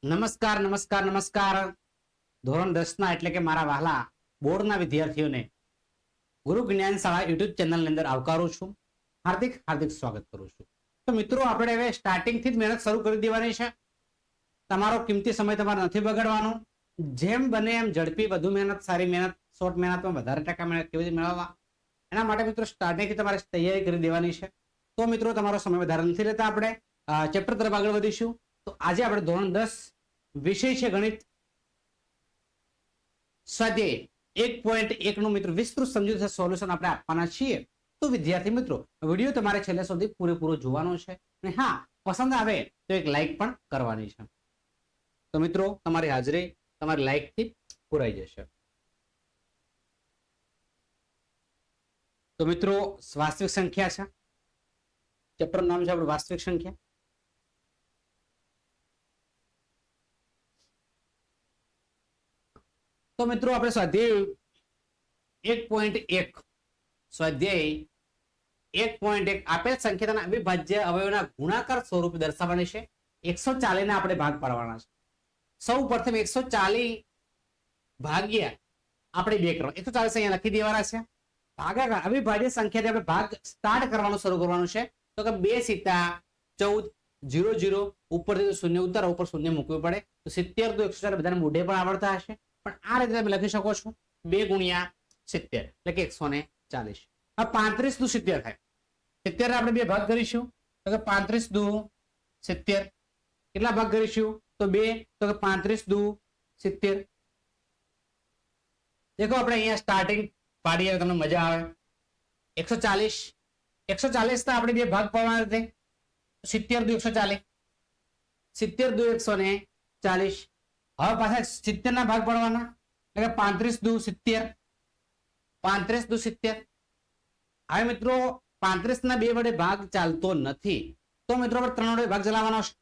નમસ્કાર નમસ્કાર નમસ્કાર ધોરણ 10 ના એટલે કે મારા વહાલા બોર્ડના વિદ્યાર્થીઓને ગુરુ જ્ઞાન શાળા યુટ્યુબ ચેનલની અંદર આવકારું છું. હાર્દિક હાર્દિક સ્વાગત કરું છું. તો મિત્રો આપણે હવે સ્ટાર્ટિંગથી જ મહેનત શરૂ કરી દેવાની છે. તમારો કિંમતી સમય તમારે નથી બગાડવાનો. જેમ બને એમ ઝડપી વધુ મહેનત, સારી મહેનત, શોર્ટ મહેનતમાં વધારે ટકા મહેનત કેવી રીતે મેળવવા એના માટે મિત્રો સ્ટાર્ટિંગથી તમારે તૈયારી કરી દેવાની છે. તો મિત્રો તમારો સમય વધારે નથી લેતા આપણે ચેપ્ટર તરફ આગળ વધીશું. તો આજે આપણે ધોરણ 10 વિષય છે ગણિત સ્વાધ્યાય 1.1 નું મિત્રો વિસ્તૃત સમજૂતી સોલ્યુશન આપણે આપવાના છીએ. તો વિદ્યાર્થી મિત્રો વિડીયો તમારે છેલ્લે સુધી પૂરેપૂરો જોવાનો છે અને હા પસંદ આવે તો એક લાઈક પણ કરવાની છે. તો મિત્રો તમારી હાજરી તમારી લાઈક થી પૂરાઈ જશે. તો મિત્રો વાસ્તવિક સંખ્યા છે, ચેપ્ટર નામ છે આપણું વાસ્તવિક સંખ્યા. તો મિત્રો આપણે સ્વાધ્યાય 1.1 આપેલ સંખ્યાના અવિભાજ્ય અવયવોના ગુણાકાર સ્વરૂપે દર્શાવવાની છે. 140 ના આપણે ભાગ પાડવાના છે. સૌ પ્રથમ 140 ભાગ્યા આપણે 2 કરવાના. 140 અહીંયા લખી દેવાના છે. ભાગાકાર અવિભાજ્ય સંખ્યાથી આપણે ભાગ સ્ટાર્ટ કરવાનું શરૂ કરવાનું છે. તો કે 2 સીતા 14 0 0 ઉપરથી શૂન્ય ઉતારો, ઉપર શૂન્ય મૂકવું પડે. તો 70 તો 140 બધાને મોઢે પણ આવડતા હશે, પણ આ રીતે તમે લખી શકો છો 2 ગુણ્યા 70 એટલે કે 140. હવે 35 દુ 70 થાય. 70 આપણે 2 ભાગ કરીશું તો કે 35 દુ 70. કેટલા ભાગ કરીશું તો 2, તો કે 35 દુ 70. દેખો આપણે અહીંયા સ્ટાર્ટિંગ પાડીએ તમને મજા આવે. 140 તો આપણે 2 ભાગ પાડવાના છે. 70 દુ 140, 70 દુ 140. હવે પાછા 70 ના ભાગ પાડવાના એટલે 35 દુ 70, 35 દુ 70. હવે મિત્રો 35 ના 2 વડે ભાગ ચાલતો નથી, તો મિત્રો આપણે 3 વડે ભાગ ચલાવવાનો છે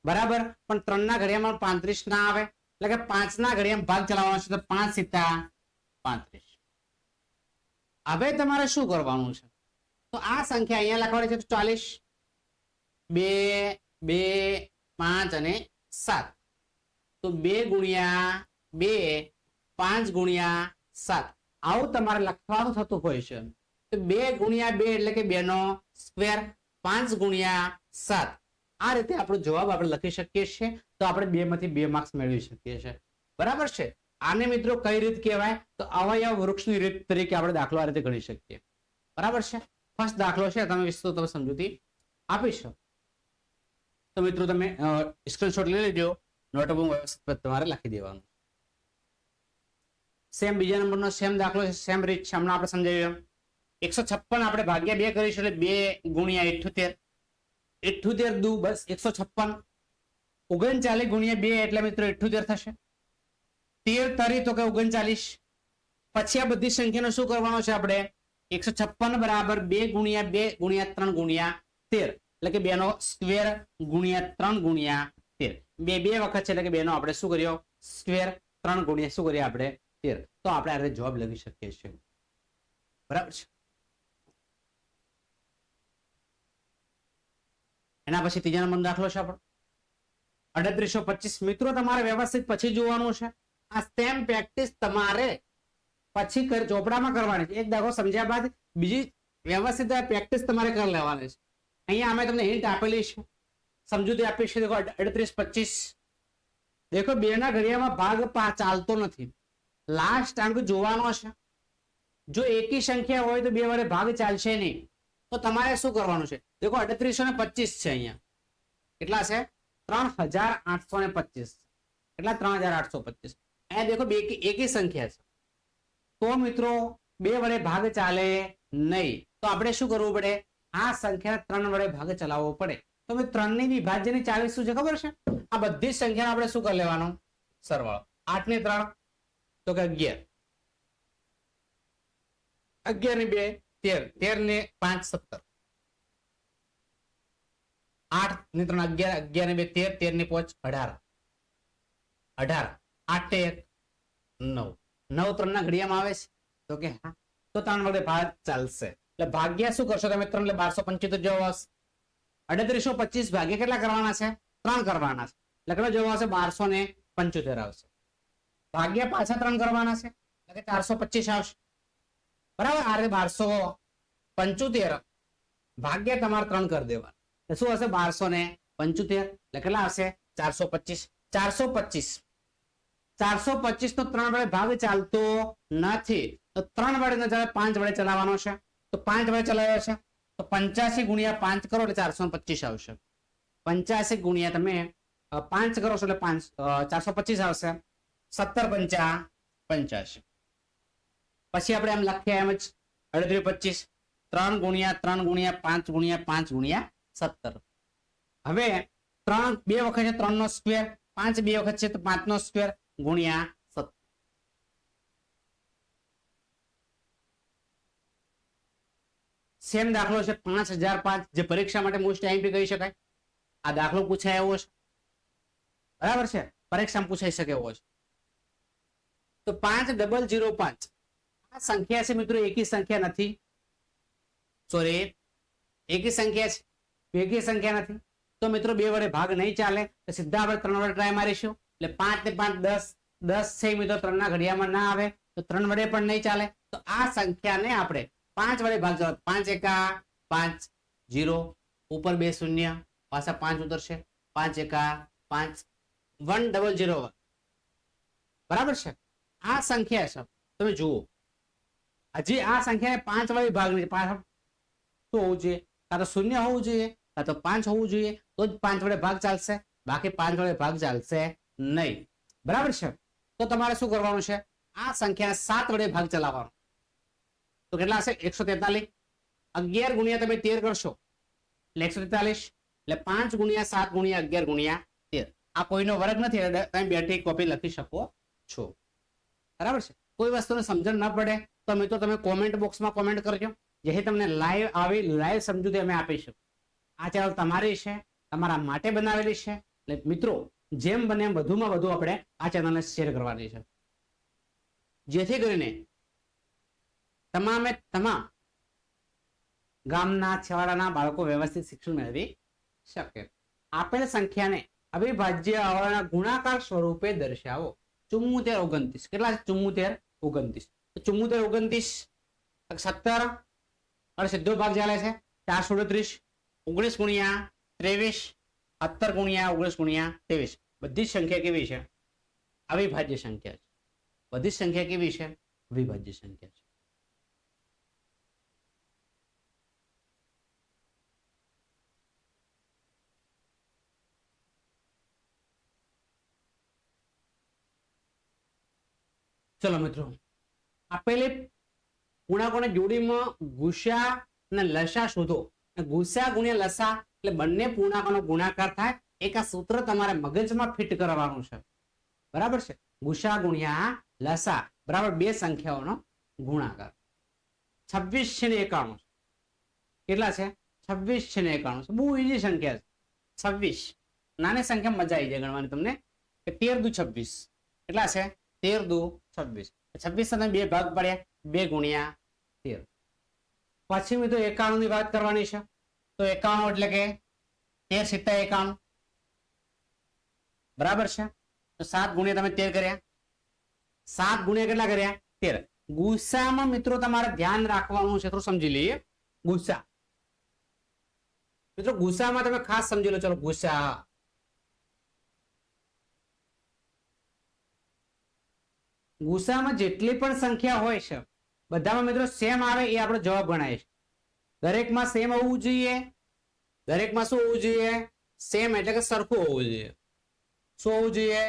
બરાબર. પણ 3 ના ઘડિયામાં 35 ના આવે એટલે કે 5 ના ઘડિયામાં ભાગ ચલાવવાનો છે. તો 5 સીતા 35. હવે તમારે શું કરવાનું છે તો આ સંખ્યા અહીંયા લખવાની છે 40, 2 2 5 અને 7. તો 2 ગુણ્યા 2 5 ગુણ્યા 7 આવું તમારે લખવાનું થતું હોય છે. તો 2 ગુણ્યા 2 એટલે કે 2 નો સ્ક્વેર, 5 ગુણ્યા 7 આ રીતે આપણો જવાબ આપણે લખી શકીએ છીએ. તો આપણે 2 માંથી 2 માર્ક્સ મેળવી શકીએ છીએ બરાબર છે. આને મિત્રો કઈ રીત કહેવાય તો અવયવ વૃક્ષની રીત તરીકે આપણે દાખલો આ રીતે ગણી શકીએ બરાબર છે. ફર્સ્ટ દાખલો છે, તમે વિસ્તૃત સમજૂતી આપીશું. તો મિત્રો તમે સ્ક્રીનશોટ લઈ લેજો, નોટબુક વ્યવસ્થિત તમારે લખી દેવાનું. સેમ બીજા નંબરનો સેમ દાખલો છે, સેમ રીત છે, હમણાં આપણે સમજાવ્યું. 156 આપણે ભાગ્યા 2 કરીશું એટલે 2 ગુણ્યા 78, 78 દુ બસ 156. 39 ગુણ્યા 2 એટલે મિત્રો 78 થશે. 13 તરી તો કે 39. પછી આ બધી સંખ્યાનો શું કરવાનો છે આપણે 156 બરાબર 2 ગુણ્યા 2 ગુણ્યા 3 ગુણ્યા 13 એટલે કે 2 નો સ્ક્વેર ગુણ્યા 3 ગુણ્યા 13. 2 વખત છે એટલે કે 2 નો આપણે શું કર્યો સ્ક્વેર, 3 ગુણ્યા શું કરીએ આપણે 13. તો આપણે આ રીતે જવાબ લખી શકીએ છીએ બરાબર છે. એના પછી ત્રીજા નંબરનો દાખલો છે આપણો 3825. મિત્રો તમારે વ્યવસ્થિત પછી જોવાનું છે. આ સેમ પ્રેક્ટિસ તમારે પછી ચોપડામાં કરવાની છે. એક દાખલો સમજ્યા બાદ બીજી વ્યવસ્થિત પ્રેક્ટિસ તમારે કરી લેવાની છે. અહીંયા અમે તમને હિન્ટ આપેલી છે, સમજૂતી આપી છે. દેખો 3825. દેખો 2 ના ઘડિયામાં ભાગ ચાલતો નથી. લાસ્ટ અંક જોવાનો છે. જો એકી સંખ્યા હોય તો 2 વડે ભાગ ચાલશે નહીં. તો તમારે શું કરવાનું છે દેખો 3825 છે. અહીંયા કેટલા છે 3825. કેટલા 3825. અહીંયા દેખો એકી સંખ્યા છે. તો મિત્રો 2 વડે ભાગ ચાલે નહીં. તો આપણે શું કરવું પડે આ સંખ્યાને 3 વડે ભાગ ચલાવવો પડે. તો 3 ની વિભાજ્યની ચાવી શું છે ખબર છે? આ બધી સંખ્યાનો આપણે શું કરી લેવાનો સરવાળો. 8 ને 3 તો કે 11, 11 ને 2 13, 13 ને 5 17, 8 ને 3 11, 11 ને 2 13, 13 ને 5 18, 18, 8 ને 1 9, 9 3 ના ઘડિયામાં આવે છે તો કે હા. તો 3 વડે ભાગ ચાલશે એટલે ભાગ્યા શું કરશો તમે 3 એટલે 1275 જવાબ આવશે. 3825 ભાગ્યા કેટલા કરવાના છે 3 કરવાના છે. કેટલો જવાબ આવશે? 1275 આવશે. ભાગ્યા પાછા 3 કરવાના છે એટલે 425 આવશે. બરાબર. આ રીતે 1275 ભાગ્યા તમારે 3 કરી દેવાના. શું હશે? 1275 એટલે કેટલા આવશે? 425. 425 નો 3 વડે ભાગ ચાલતો નથી તો 3 વડે ન ચાલે, 5 વડે ચલાવવાનો છે. તો 5 વડે ચલાવ્યો છે તો 85 ગુણ્યા 5 કરો એટલે 425 આવશે. 85 ગુણ્યા તમે 5 કરો છો એટલે 425 આવશે. 17 પંચા 85. પછી આપણે એમ લખીએ એમ જ 38 25 3 ગુણ્યા 3 ગુણ્યા 5 ગુણ્યા 5 ગુણ્યા 17. હવે 3 બે વખત છે 3 નો સ્ક્વેર, 5 બે વખત છે તો 5 નો સ્ક્વેર ગુણ્યા 17. સેમ દાખલો છે 5005 જે પરીક્ષા માટે મોસ્ટ આઈએમપી કહી શકાય. આ દાખલો પૂછાય એવો છે. બરાબર છે. પરીક્ષામાં પૂછાઈ શકે એવો છે. તો 5005 આ સંખ્યા છે મિત્રો, એકી સંખ્યા નથી. સોરી, એકી સંખ્યા છે, એકી સંખ્યા નથી. તો મિત્રો 2 વડે ભાગ નહીં ચાલે તો સીધા આપણે 3 વડે ટ્રાય મારીશું. એટલે 5 ને 5 10, 10 છે મિત્રો 3 ના ઘડિયામાં ના આવે તો 3 વડે પણ નહીં ચાલે. તો આ સંખ્યાને આપણે 5 વડે ભાગ ચાલો. 5 એકા 5 0 ઉપર 2 શૂન્ય પાછા 5 ઉતરશે. 5 એકા 5 1001. બરાબર છે. આ સંખ્યા છે તમે જુઓ, હજી આ સંખ્યાને 5 વડે ભાગ નહીં, પાછા શું હોવું જોઈએ? કાં તો 0 હોવું જોઈએ કાં તો 5 હોવું જોઈએ તો જ 5 વડે ભાગ ચાલશે, બાકી 5 વડે ભાગ ચાલશે નહીં. બરાબર છે. તો તમારે શું કરવાનું છે? આ સંખ્યા 7 વડે ભાગ ચલાવવાનો. તો કેટલા હશે? 143. 11 ગુણ્યા તમે 13 કરશો એટલે 143. એટલે 5 ગુણ્યા 7 ગુણ્યા 11 ગુણ્યા 13. આ કોઈનો વર્ગ નથી એટલે તમે બેઠી કોપી લખી શકો છો. બરાબર છે. કોઈ વસ્તુને સમજણ ન પડે તો મિત્રો તમે કોમેન્ટ બોક્સમાં કોમેન્ટ કરજો, જેથી તમને લાઈવ આવી લાઈવ સમજૂતી અમે આપીશું. આ ચેનલ તમારી છે, તમારા માટે બનાવેલી છે. એટલે મિત્રો જેમ બને એમ વધુમાં વધુ આપણે આ ચેનલને શેર કરવાની છે, જેથી કરીને તમામે તમામ ગામના છેવાડાના બાળકો વ્યવસ્થિત શિક્ષણ મેળવી શકે. આપેલ સંખ્યાને અવિભાજ્ય અવયવના ગુણાકાર સ્વરૂપે દર્શાવો. 74 29. કેટલા છે? 74 29. 74 29 17 અને સીધો ભાગ ચાલે છે 438. 19 ગુણ્યા 23 17 ગુણ્યા 19 ગુણ્યા 23. બધી જ સંખ્યા કેવી છે? અવિભાજ્ય સંખ્યા છે. બધી જ સંખ્યા કેવી છે? અવિભાજ્ય સંખ્યા છે. ચલો મિત્રો, આપેલી પૂર્ણાંકોની જોડીમાં ગુસા અને લસા શોધો. ગુસા ગુણ્યા લસા એટલે બંને પૂર્ણાંકોનો ગુણાકાર થાય. એક આ સૂત્ર તમારે મગજમાં ફિટ કરવાનું છે. બરાબર છે. ગુસા ગુણ્યા લસા બરાબર બે સંખ્યાઓનો ગુણાકાર. 26 છે ને 91. કેટલા છે? 26 છે ને 91. બહુ ઈઝી સંખ્યા છે. 26 નાની સંખ્યા મજા આવી જાય ગણવાની તમને. 13 દુ 26 કેટલા છે? 13 દુ 26. 26 સાથે 2 ભાગ પડ્યા, 2 ગુણ્યા 13. પછી મિત્રો 91 ની વાત કરવાની છે. તો 91 એટલે કે 13 સિત્તા 91 બરાબર છે. તો 7 ગુણ્યા તમે 13 કર્યા. 7 ગુણ્યા કેટલા કર્યા? 13. ગુસામાં મિત્રો તમારે ધ્યાન રાખવાનું છે, થોડું સમજી લઈએ. ગુસા મિત્રો ગુસામાં તમે ખાસ સમજી લો. ચલો ગુસા ગુસામાં જેટલી પણ સંખ્યા હોય છે બધામાં મિત્રો સેમ આવે એ આપણો જવાબ ગણાય છે. દરેકમાં સેમ હોવું જોઈએ. દરેકમાં શું હોવું જોઈએ? સેમ એટલે કે સરખું હોવું જોઈએ. શું હોવું જોઈએ?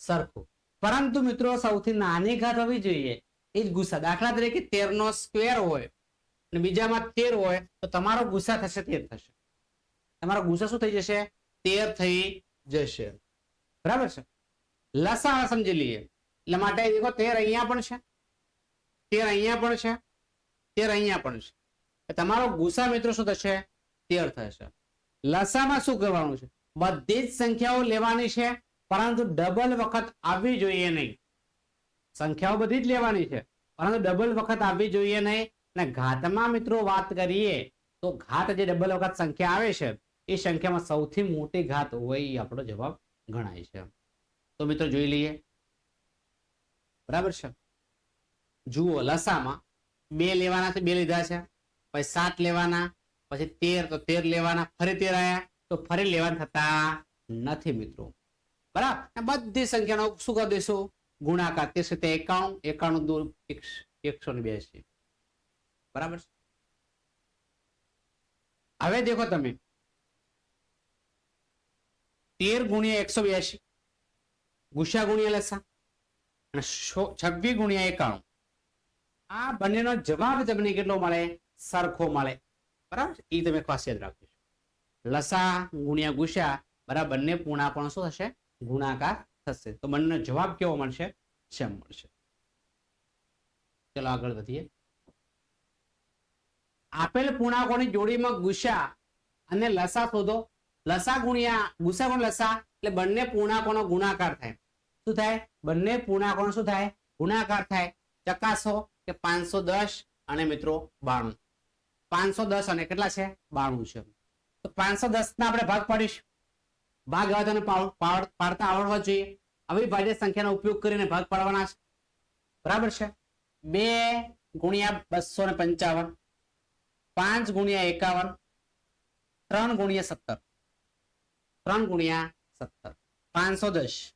સરખું. પરંતુ મિત્રો સૌથી નાની ઘાત હોવી જોઈએ એ જ ગુસા. દાખલા તરીકે 13 નો સ્ક્વેર હોય અને બીજામાં 13 હોય તો તમારો ગુસા થશે 13 થશે. તમારો ગુસા શું થઈ જશે? 13 થઈ જશે. બરાબર છે. લસા સમજી લઈએ. એટલે માટે દેખો 13 અહીંયા પણ છે, 13 અહીંયા પણ છે, 13 અહીંયા પણ છે. તમારો ગુસા મિત્રો શું થશે? 13 થશે. લસામાં શું કરવાનું છે? બધી જ સંખ્યાઓ લેવાની છે, પરંતુ ડબલ વખત આવવી જોઈએ નહીં. સંખ્યાઓ બધી જ લેવાની છે પરંતુ ડબલ વખત આવવી જોઈએ નહીં. અને ઘાતમાં મિત્રો વાત કરીએ તો ઘાત જે ડબલ વખત સંખ્યા આવે છે એ સંખ્યામાં સૌથી મોટી ઘાત હોય એ આપણો જવાબ ગણાય છે. તો મિત્રો જોઈ લઈએ. બરાબર છે. જુઓ લસામાં 2 લેવાના છે, 2 લીધા છે, પછી 7 લેવાના, પછી 13 તો 13 લેવાના, ફરી 13 આયા તો ફરી લેવાના થતા નથી મિત્રો. બરાબર. બધી સંખ્યાનો શું કરી દઈશું? ગુણાકાર. 91, 91 182. બરાબર. હવે દેખો તમે 13 ગુણ્યા 182 ગુસ્સા ગુણ્યા લસા અને 26 ગુણ્યા 91. આ બંનેનો જવાબ તમને કેટલો મળે? સરખો મળે. બરાબર. એ તમે ખાસ યાદ રાખજો. લસા ગુણ્યા ગુસ્સા બરાબર બંને પૂર્ણાંકોનો શું થશે? ગુણાકાર થશે. તો બંનેનો જવાબ કેવો મળશે? સેમ મળશે. ચલો આગળ વધીએ. આપેલ પૂર્ણાંકોની જોડીમાં ગુસ્સા અને લસા શોધો. લસા ગુણ્યા ગુસ્સા ગુણ્યા લસા એટલે બંને પૂર્ણાંકોનો ગુણાકાર થાય. શું થાય? બંને પૂર્ણાંકોનો શું થાય? ગુણાકાર થાય. ચકાસો કે 510 અને મિત્રો 92. 510 અને કેટલા છે? 92 છે. તો 510 ના આપણે ભાગ પાડીશું. ભાગ આવે તો પાડતા આવડવા જોઈએ. અવિભાજ્ય સંખ્યાનો ઉપયોગ કરીને ભાગ પાડવાના છે. બરાબર છે. 2 ગુણ્યા 255, 5 ગુણ્યા 51, 3 ગુણ્યા 17, 3 ગુણ્યા 17, 510,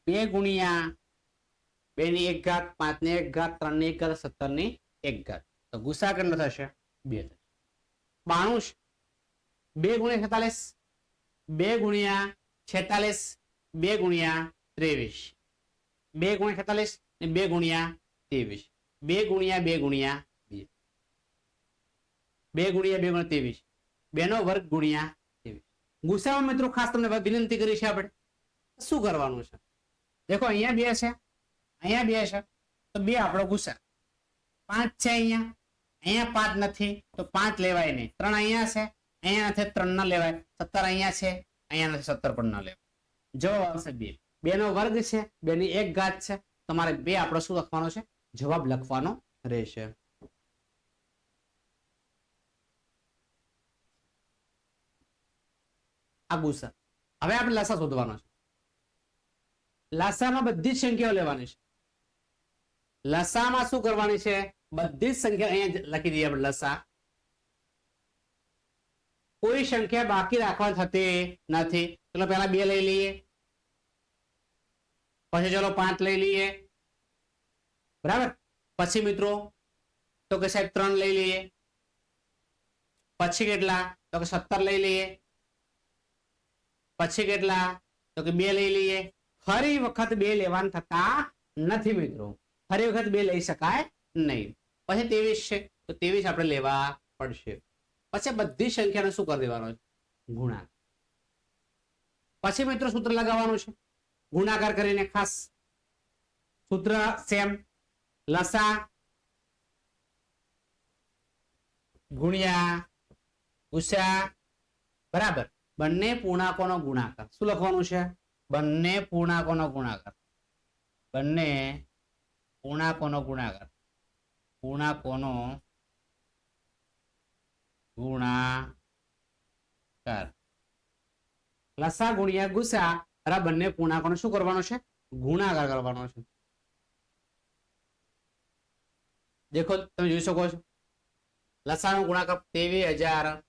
2 ગુણ્યા 2 ની 1 ઘાત, 5 ની 1 ઘાત, 3 ની 1 ઘાત, 17 ની 1 ઘાત. તો ગુસા કેટલો થશે? 2 થશે. 92, 2 ગુણ્યા 46, 2 ગુણ્યા 46, 2 ગુણ્યા 23, 2 ગુણ્યા 46 ને 2 ગુણ્યા 23, 2 ગુણ્યા 2 ગુણ્યા 2, 2 ગુણ્યા 2 ગુણ્યા 23, 2 નો વર્ગ ગુણ્યા 23. ગુસામાં મિત્રો ખાસ તમને વિનંતી કરી છે આપણે શું કરવાનું છે? દેખો અહીંયા 2 છે, અહીંયા 2 છે, તો 2 આપણો ગુસા. 5 છે અહીંયા, અહીંયા 5 નથી તો 5 લેવાય નહીં. 3 અહીંયા છે, અહીંયા નથી 3 ના લેવાય. 17 અહીંયા છે, અહીંયા નથી 17 પણ ના લેવાય. જવાબ આવશે 2. 2 નો વર્ગ છે, 2 ની 1 ઘાત છે. તમારે 2 આપણો શું લખવાનો છે? જવાબ લખવાનો રહેશે. આ ગુસા. હવે આપણે લસા શોધવાનો છે. લસામાં બધી જ સંખ્યાઓ લેવાની છે. લસામાં શું કરવાની છે? બધી જ સંખ્યા અહીંયા લખી દઈએ આપણે લસા. કોઈ સંખ્યા બાકી રાખવા થતી નથી. ચલો પહેલા 2 લઈ લઈએ, પછી ચલો 5 લઈ લઈએ. બરાબર. પછી મિત્રો તો કે સાહેબ 3 લઈ લઈએ. પછી કેટલા? તો કે 17 લઈ લઈએ. પછી કેટલા? તો કે 2 લઈ લઈએ. ફરી વખત 2 લેવાના થતા નથી મિત્રો. ફરી વખત 2 લઈ શકાય નહીં. પછી 23 છે તો 23 આપણે લેવા પડશે. પછી બધી સંખ્યાને શું કરી દેવાનો છે? ગુણાકાર. પછી મિત્રો સૂત્ર લગાવવાનું છે ગુણાકાર કરીને. ખાસ સૂત્ર સેમ. લસા ગુણ્યા ગુસા બરાબર બંને પૂર્ણાંકોનો ગુણાકાર. શું લખવાનું છે? બંને પૂર્ણાંકોનો ગુણાકાર. બંને પૂર્ણાંકોનો ગુણાકાર. પૂર્ણાંકોનો ગુણાકાર. લસા ગુણ્યા ગુસા બરાબર બંને પૂર્ણાંકોનો શું કરવાનો છે? ગુણાકાર કરવાનો છે. દેખો તમે જોઈ શકો છો લસાનો ગુણાકાર 23,000.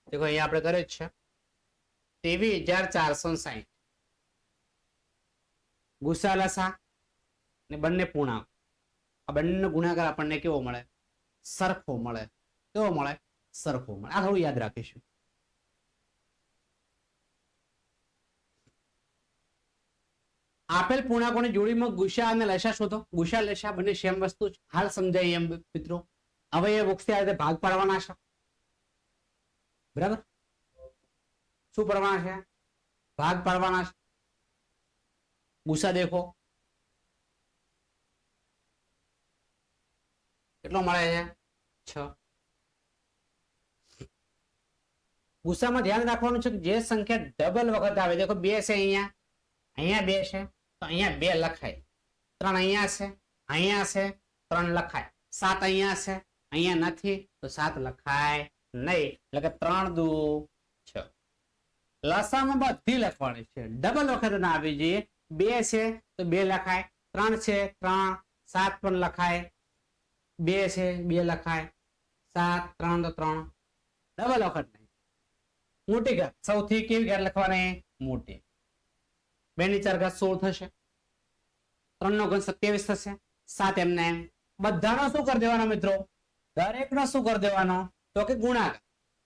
દેખો અહીંયા આપણે કરે જ છે 23,460. ગુસા લસા ને બંને પૂર્ણાંક. આ બંનેનો ગુણાકાર આપણને કેવો મળે? સરખો મળે. કેવો મળે? સરખો મળે. આ થોડું યાદ રાખીશું. આપેલ પૂર્ણાંકોની જોડીમાં ગુસા અને લસા શોધો. ગુસા લસા બંને સેમ વસ્તુ છે. હાલ સમજાય એમ મિત્રો. હવે એ વખતે આ રીતે ભાગ પાડવાના છે. બરાબર. શું પાડવાના છે? ભાગ પાડવાના છે. ગુસા દેખો કેટલો મળે છે? 6. ગુસામાં ધ્યાન રાખવાનું છે કે જે સંખ્યા ડબલ વખત આવે. દેખો 2 છે અહીંયા, અહીંયા 2 છે તો અહીંયા 2 લખાય. 3 અહીંયા છે, અહીંયા છે, 3 લખાય. 7 અહીંયા છે, અહીંયા નથી તો 7 લખાય નહીં. એટલે કે 3 દુ 6. લસામાં બધી લખવાની છે, ડબલ વખત ના આવી જોઈએ. 2 છે તો 2 લખાય, 3 છે 3, 7 પણ લખાય, 2 છે 2 લખાય, 7 3 તો 3, ડબલ વખત નહીં. મોટી ઘાત સૌથી કેવી ઘાત લખવાની? મોટી. 2 ની 4 ઘાત 16 થશે, 3 નો ઘન 27 થશે, 7 એમને એમ. બધાનો શું કરી દેવાનો મિત્રો? દરેકનો શું કરી દેવાનો? તો કે ગુણાકાર.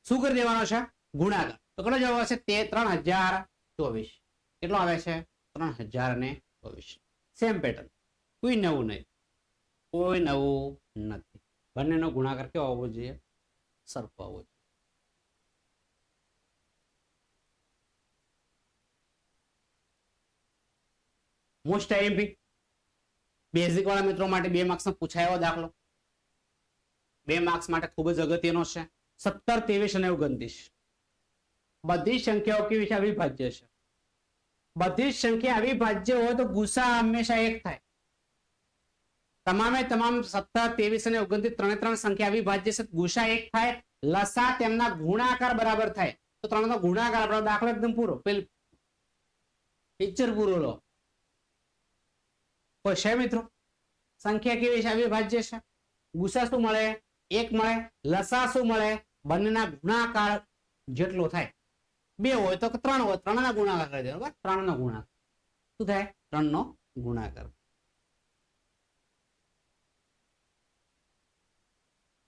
શું કરી દેવાનો છે? ગુણાકાર. તો કેટલો જવાબ આવશે? 3024. કેટલો આવે છે? 3024. સેમ પેટર્ન, કોઈ નવું નહીં, કોઈ નવું નથી. બંનેનો ગુણાકાર કેવો આવવો જોઈએ? સરખો આવવો જોઈએ. મોસ્ટ આઈએમપી બેઝિક વાળા મિત્રો માટે 2 માર્ક્સનો પૂછાયો દાખલો, 2 માર્ક્સ માટે ખૂબ જ અગત્યનો છે. 17, 23 અને 29 બધી સંખ્યાઓ કેવી છે? અવિભાજ્ય છે. બધી સંખ્યા અવિભાજ્ય હોય તો ગુસા હંમેશા 1 થાય. તમામે તમામ 17, 23 અને 29 ત્રણે ત્રણ સંખ્યા અવિભાજ્ય છે, ગુસા 1 થાય. લસા તેમના ગુણાકાર બરાબર થાય. તો 3 નો ગુણાકાર આપણો દાખલો એકદમ પૂરો, પિક્ચર પૂરો લો. કોઈ છે મિત્રો? સંખ્યા કેવી છે? અવિભાજ્ય છે. ગુસા શું મળે? 1 મળે. લસા શું મળે? બંનેના ગુણાકાર જેટલો થાય. 2 હોય તો 3 હોય, 3 ના ગુણાકાર કરી દેવાનો. 3 નો ગુણાકાર શું થાય? 3 નો ગુણાકાર.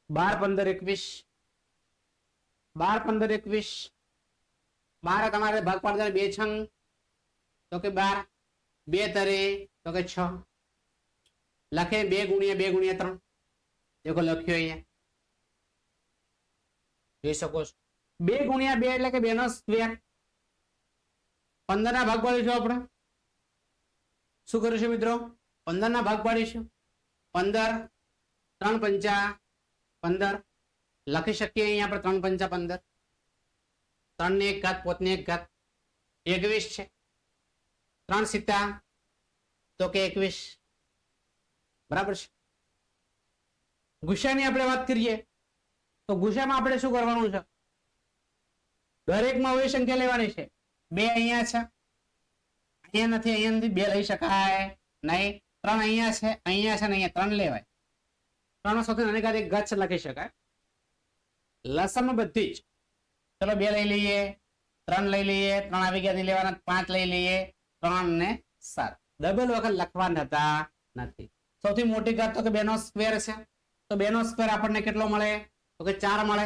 12, 15, 21. 12, 15, 21. 12 તમારે ભાગ પાડતા 2 છંગ તો કે 12, 2 તરે તો કે 6. લખે 2 ગુણ્યા 2 ગુણ્યા 3. દેખો લખ્યો અહીંયા, જોઈ શકો છો. 2 ગુણ્યા 2 એટલે કે 2 નો સ્ક્વેર. 15 ના ભાગ પાડીશું આપણે. શું કરીશું મિત્રો? 15 ના ભાગ પાડીશું. 15, 3 પંચા 15. લખી શકીએ અહીંયા આપણે 3 પંચા 15. 3 ની 1 ઘાત, 5 ની 1 ઘાત 21 છે. 3 સિત્તા તો કે 21. બરાબર છે. ગુસાની આપણે વાત કરીએ તો ગુસામાં આપણે શું કરવાનું છે? દરેકમાં એવી સંખ્યા લેવાની છે. 2 અહીંયા છે, અહીંયા નથી, અહીંયા નથી, 2 લઈ શકાય નહીં. 3 અહીંયા છે, અહીંયા છે ને અહીંયા 3 લેવાય. 3 સૌથી નાની ઘાત 1 ઘાત છે, લખી શકાય. લસામાં બધી જ ચલો 2 લઈ લઈએ, 3 લઈ લઈએ, 3 આવી ગયા લેવાના, 5 લઈ લઈએ, 3 ને 7. ડબલ વખત લખવાના થતા નથી. સૌથી મોટી ઘાત તો કે 2 નો સ્ક્વેર છે, તો 2 નો સ્ક્વેર આપણને કેટલો મળે? તો કે 4 મળે.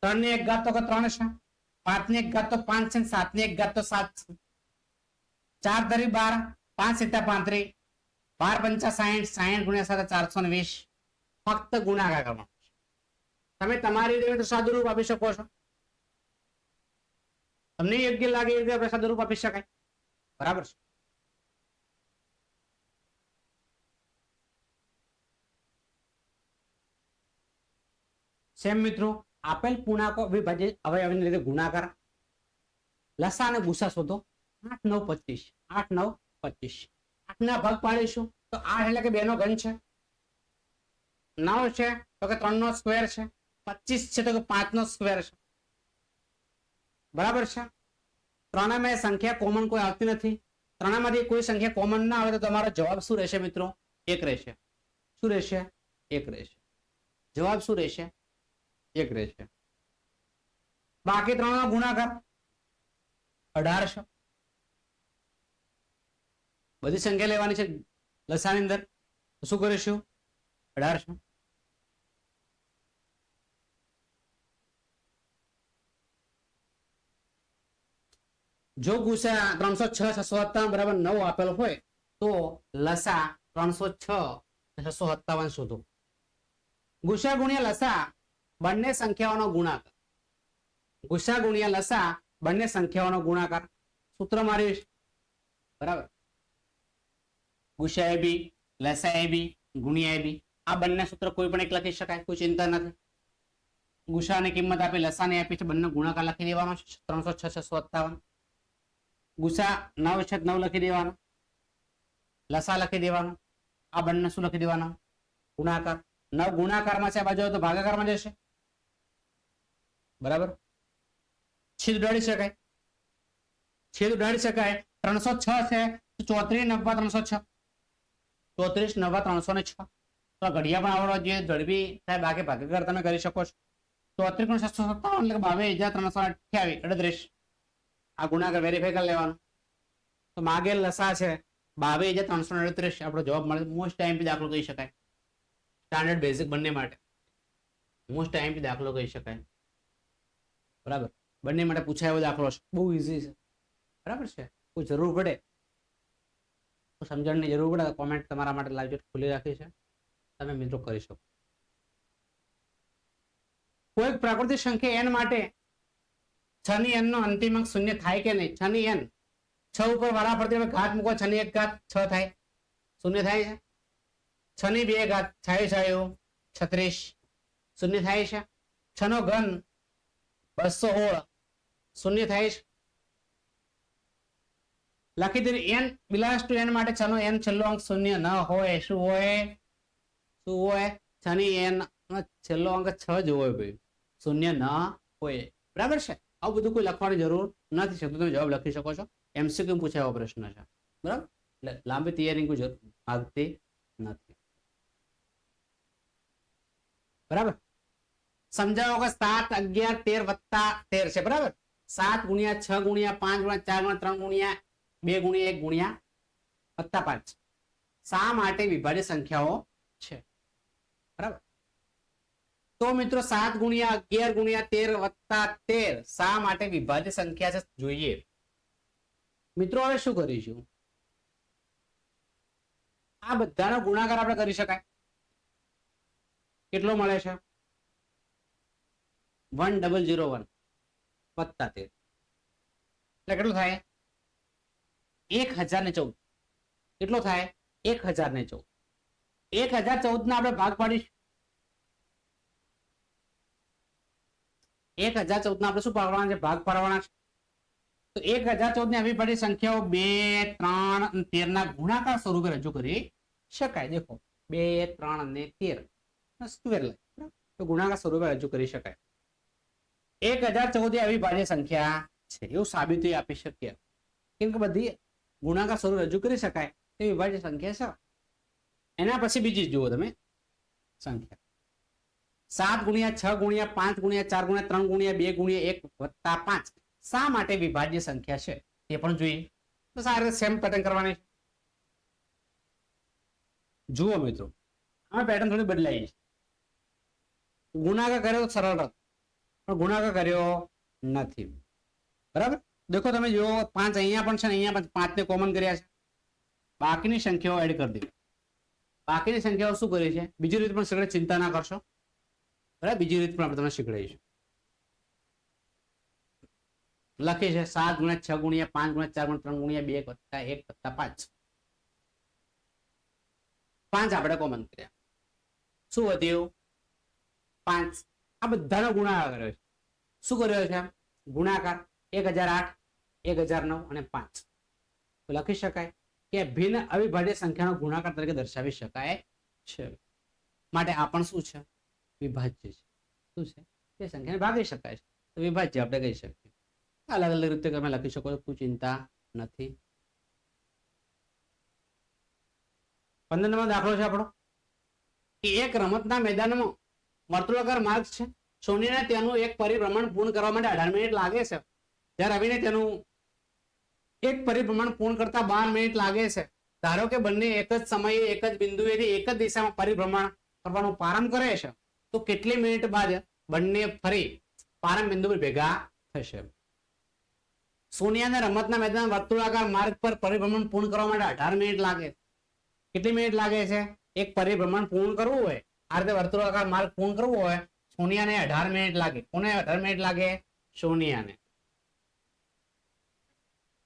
3 ની 1 ઘાત તો કે 3 છે, 5 ની 1 ઘાત તો 5 છે, 7 ની 1 ઘાત તો 7 છે. 4 ધરી 12, 5 સિત્તા 35, 12 પંચા 60, 60 ગુણ્યા 7 420. ફક્ત ગુણાકાર કરવાનો. તમે તમારી રીતે સાદું રૂપ આપી શકો છો. તમને યોગ્ય લાગે એ રીતે આપણે સાદું રૂપ આપી શકાય. બરાબર છે. સેમ મિત્રો, આપેલ પૂર્ણાંકો વિભાજિત અવયવની રીતે ગુણાકાર. લસા અને ગુસા શોધો. 8, 9, 25. 8, 9, 25. 8 ના ભાગ પાડીશું તો 8 એટલે કે 2 નો ઘન છે. 9 છે તો કે 3 નો સ્ક્વેર છે. 25 છે તો કે 5 નો સ્ક્વેર છે. બરાબર છે. ત્રણેયમાં સંખ્યા કોમન કોઈ આવતી નથી. ત્રણેયમાંથી કોઈ સંખ્યા કોમન ના આવે તો તમારો જવાબ શું રહેશે મિત્રો? 1 રહેશે. શું રહેશે? 1 રહેશે. જવાબ શું રહેશે? 1 રહેશે. બાકી 3 નો ગુણાકાર 18 છે. બધી સંખ્યા લેવાની છે લસાની અંદર. શું કરીશું? 18 છે. જો ગુસા 306 657 બરાબર 9 આપેલો હોય તો લસા 306 657 શોધો. ગુસા ગુણ્યા લસા બંને સંખ્યાઓનો ગુણાકાર. ગુસા ગુણ્યા લસા બંને સંખ્યાઓનો ગુણાકાર સૂત્ર માર્યું છે. બરાબર. ગુસા એ બી, લસા એ બી, ગુણ્યા એ બી, આ બંને સૂત્ર કોઈ પણ એક લખી શકાય, કોઈ ચિંતા નથી. ગુસાની કિંમત આપી, લસાની આપી છે, બંને ગુણાકાર લખી દેવાનો છે. 306 657. ગુસા 9 છે, 9 લખી દેવાનો. લસા લખી દેવાનો. આ બંને શું લખી દેવાનો? ગુણાકાર. 9 ગુણાકારમાં છે, આ બાજુ તો ભાગાકારમાં જશે. બરાબર. છેદ ઉડાડી શકાય. છેદ ઉડાડી શકાય. 306 છે તો 34 નવા 306, 34 નવા 306. તો ઘડિયા પણ આવડવા જોઈએ, ઝડપી થાય. બાકી ભાગાકાર તમે કરી શકો છો. 34 × 757 એટલે 22,328 38. આ ગુણાકાર વેરીફાઈ કરી લેવાનો. તો માગેલ લસા છે 22,338. આપણો જવાબ મળે. મોસ્ટ આઈએમપી દાખલો કહી શકાય, સ્ટાન્ડર્ડ બેઝિક બંને માટે મોસ્ટ આઈએમપી દાખલો કહી શકાય. બરાબર, બંને માટે પૂછાય એવો દાખલો છે, બહુ ઈઝી છે. બરાબર છે, કોઈ જરૂર પડે તો સમજણની જરૂર પડે તો કોમેન્ટ તમારા માટે લાઈવ ચેટ ખુલ્લી રાખી છે, તમે મિત્રો કરી શકો. કોઈ પ્રાકૃતિક સંખ્યા n માટે 6 ની n નો અંતિમ અંક શૂન્ય થાય કે નહીં? 6 ની n, 6 ઉપર વારાફરતી ઘાત મૂકો, 6 ની 1 ઘાત 6 થાય, શૂન્ય થાય છે. 6 ની 2 ઘાત 36 શૂન્ય થાય છે. 6 નો ઘન 216 શૂન્ય થાય છે. લખી દીધું. n બિલોંગ્સ ટુ n માટે 6 નો n છેલ્લો અંક શૂન્ય ન હોય. શું હોય? શું હોય? 6 ની n છેલ્લો અંક 6 જ હોય ભાઈ, શૂન્ય ન હોય. બરાબર છે, આવું બધું કોઈ લખવાની જરૂર નથી. શકતો તમે જવાબ લખી શકો છો. MCQ પૂછાય એવો પ્રશ્ન છે. બરાબર, એટલે લાંબી તૈયારી કોઈ જરૂર માંગતી નથી. બરાબર, સમજાવો કે 7 11 13 વત્તા 13 છે. બરાબર, 7 ગુણ્યા 6 ગુણ્યા 5 ગુણ્યા 4 ગુણ્યા 3 ગુણ્યા 2 ગુણ્યા 1 ગુણ્યા વત્તા 5 શા માટે વિભાજ્ય સંખ્યાઓ છે? બરાબર, તો મિત્રો 7 ગુણ્યા 11 ગુણ્યા 13 વત્તા 13 શા માટે વિભાજ્ય સંખ્યા છે જોઈએ. મિત્રો હવે શું કરીશું? આ બધાનો ગુણાકાર આપણે કરી શકાય. કેટલો મળે છે? 1001 વત્તા 13 એટલે કેટલું થાય? 1014. કેટલો થાય? 1014. 1014 ના આપણે ભાગ પાડીશું. 1014 ના આપણે શું પાડવાના છે? ભાગ પાડવાના છે. તો 1014 ની અવિભાજ્ય સંખ્યાઓ 2 3 અને 13 ના ગુણાકાર સ્વરૂપે રજૂ કરી શકાય. દેખો 2 3 અને 13 સ્ક્વેર લાઈન, તો ગુણાકાર સ્વરૂપે રજૂ કરી શકાય. 1014 એ અવિભાજ્ય સંખ્યા છે એવું સાબિતી આપી શકીએ, કેમ કે બધી ગુણાકાર સ્વરૂપ રજૂ કરી શકાય તે વિભાજ્ય સંખ્યા છે. એના પછી બીજી જુઓ તમે સંખ્યા 7 ગુણ્યા 6 ગુણ્યા 5 ગુણ્યા 4 ગુણ્યા 3 ગુણ્યા 2 ગુણ્યા 1 વત્તા 5 શા માટે વિભાજ્ય સંખ્યા છે તે પણ જોઈએ. તો સારી રીતે સેમ પેટર્ન કરવાની છે. જુઓ મિત્રો, આમાં પેટર્ન થોડી બદલાઈ છે. ગુણાકાર કર્યો તો સરળ હતો, પણ ગુણાકાર કર્યો નથી. બરાબર, દેખો તમે જુઓ 5 અહીંયા પણ છે ને અહીંયા પણ 5 ને કોમન કર્યા છે. બાકીની સંખ્યાઓ એડ કરી દે. બાકીની સંખ્યાઓ શું કરી છે? બીજી રીત પણ શીખડે, ચિંતા ના કરશો. બરાબર, બીજી રીત પણ આપણે તમને શીખડાઈશું. લખી છે 7 ગુણ્યા 6 ગુણ્યા 5 ગુણ્યા 4 ગુણ્યા 3 ગુણ્યા 2 વત્તા 1 વત્તા 5. 5 આપણે કોમન કર્યા. શું વધ્યું? 5. આ બધાનો ગુણાકાર કર્યો છે. શું કર્યો છે? ગુણાકાર 1008 1009 અને 5. તો લખી શકાય કે ભિન્ન અવિભાજ્ય સંખ્યાનો ગુણાકાર તરીકે દર્શાવી શકાય છે. માટે આ પણ શું છે? વિભાજ્ય છે. શું છે? તે સંખ્યાને ભાગી શકાય છે, તો વિભાજ્ય આપણે કહી શકીએ. અલગ અલગ રીતે તમે લખી શકો છો, કોઈ ચિંતા નથી. 15 નંબર દાખલો છે આપણો કે એક રમતના મેદાનમાં વર્તુળાકાર માર્ગ છે. સોનીને તેનું એક પરિભ્રમણ પૂર્ણ કરવા માટે 18 મિનિટ લાગે છે, જ્યારે રવિને તેનું એક પરિભ્રમણ પૂર્ણ કરતા 12 મિનિટ લાગે છે. ધારો કે બંને એક જ સમયે એક જ બિંદુએથી એક જ દિશામાં પરિભ્રમણ કરવાનો પ્રારંભ કરે છે, તો કેટલી મિનિટ બાદ બંને ફરી પ્રારંભ બિંદુ પર ભેગા થશે? સોનિયાને રમતના મેદાન વર્તુળાકાર માર્ગ પર પરિભ્રમણ પૂર્ણ કરવા માટે 18 મિનિટ લાગે. કેટલી મિનિટ લાગે છે? એક પરિભ્રમણ પૂર્ણ કરવું હોય, આ રીતે વર્તુળાકાર માર્ગ પૂર્ણ કરવું હોય, સોનિયાને 18 મિનિટ લાગે. કોને 18 મિનિટ લાગે? સોનિયાને.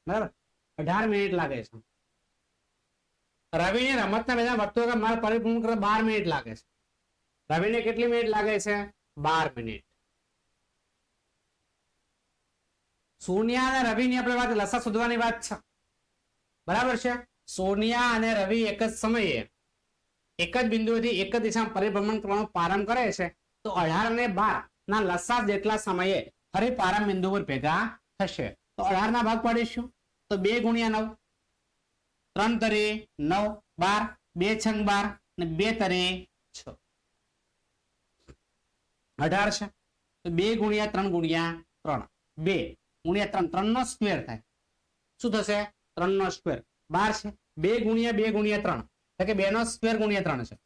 બરાબર, 18 મિનિટ લાગે છે. રવિને રમતના મેદાન વર્તુળાકાર માર્ગ પરિભ્રમણ કરતા 12 મિનિટ લાગે છે. રવિને કેટલી મિનિટ લાગે છે? 12 મિનિટ. સોનિયા અને રવિની આપણે વાત લસા શોધવાની વાત છે. બરાબર છે, સોનિયા અને રવિ એક જ સમયે એક જ બિંદુએથી એક જ દિશામાં પરિભ્રમણ કરવાનો પ્રારંભ કરે છે, તો 18 અને 12 ના લસા જેટલા સમયે ફરી પ્રારંભ બિંદુ પર ભેગા થશે. તો 18 ના ભાગ પાડીશું તો 2 ગુણ્યા 9, 3 તરી 9, 12, 2 છંગ 12 ને 2 તરી 6, 18 છે. તો 2 ગુણ્યા 3 ગુણ્યા 3, 2 ગુણ્યા 3, 3 નો સ્ક્વેર થાય. શું થશે? 3 નો સ્ક્વેર. 12 છે. 2 ગુણ્યા 2 ગુણ્યા 3 એટલે કે 2 નો સ્ક્વેર ગુણ્યા 3 છે.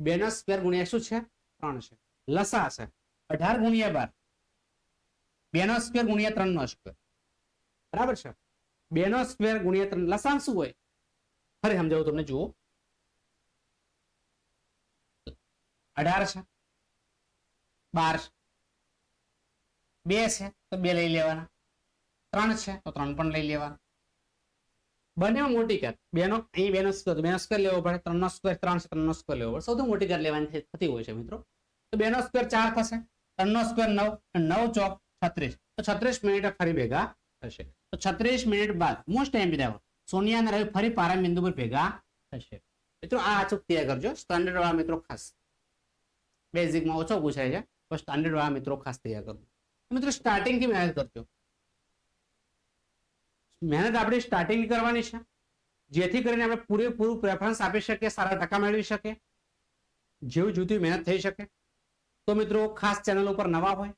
2 નો સ્ક્વેર ગુણ્યા શું છે? 3 છે. લસા છે 18 ગુણ્યા 12, 2 નો સ્ક્વેર ગુણ્યા 3 નો સ્ક્વેર, બરાબર છે. 2 નો સ્ક્વેર ગુણ્યા 3, લસા શું હોય? ફરી સમજાવું તમને, જુઓ. 18 છે, 12 છે, 2 છે તો 2 લઈ લેવાના, 3 છે તો 3 પણ લઈ લેવાના. બંને મોટી કર, 2 નો અહીં 2 નો સ્ક્વેર, 2 નો સ્ક્વેર લેવો પડે, 3 નો સ્ક્વેર 3 છે, 3 નો સ્ક્વેર લેવો પડે. સૌથી મોટી કર લેવાની થતી હોય છે મિત્રો. તો 2 નો સ્ક્વેર 4 થશે, 3 નો સ્ક્વેર 9, 9 ચોક 36, તો 36 મિનિટે ફરી ભેગા થશે. તો 36 મિનિટ બાદ મોસ્ટ એમ્પિયર સોનિયા અને રવિ ફરી પારા બિંદુ પર ભેગા થશે. મિત્રો આ અચૂક તૈયાર કરજો. સ્ટાન્ડર્ડ વાળા મિત્રો ખાસ, બેઝિકમાં ઓછો પૂછાય છે તો સ્ટાન્ડર્ડ વાળા મિત્રો ખાસ તૈયાર કરજો. મિત્રો સ્ટાર્ટિંગ થી મહેનત કરજો. મહેનત આપણે સ્ટાર્ટિંગ કરવાની છે, જેથી કરીને આપણે પૂરેપૂરું પ્રેફરન્સ આપી શકીએ, સારા ટકા મેળવી શકીએ, જેવું જોઈતું મહેનત થઈ શકે. તો મિત્રો ખાસ ચેનલ ઉપર નવા હોય,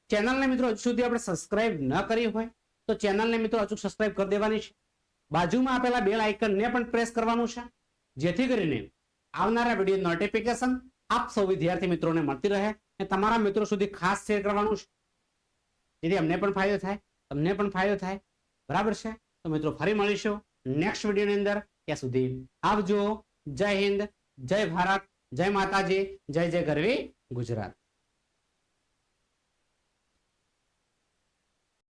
ચેનલને મિત્રો હજુ સુધી આપણે સબસ્ક્રાઇબ ન કરી હોય તો ચેનલને મિત્રો અચૂક સબસ્ક્રાઇબ કરી દેવાની છે. બાજુમાં આપેલા બેલ આઇકનને પણ પ્રેસ કરવાનું છે, જેથી કરીને આવનારા વિડીયો નોટિફિકેશન આપ સૌ વિદ્યાર્થી મિત્રોને મળતી રહે અને તમારા મિત્રો સુધી ખાસ શેર કરવાનું છે, જેથી અમને પણ ફાયદો થાય, તમને પણ ફાયદો થાય, બરાબર છે. તો મિત્રો ફરી મળીશું નેક્સ્ટ વિડીયોની અંદર. ત્યાં સુધી આવજો. જય હિન્દ, જય ભારત, જય માતાજી, જય જય ગરવી ગુજરાત.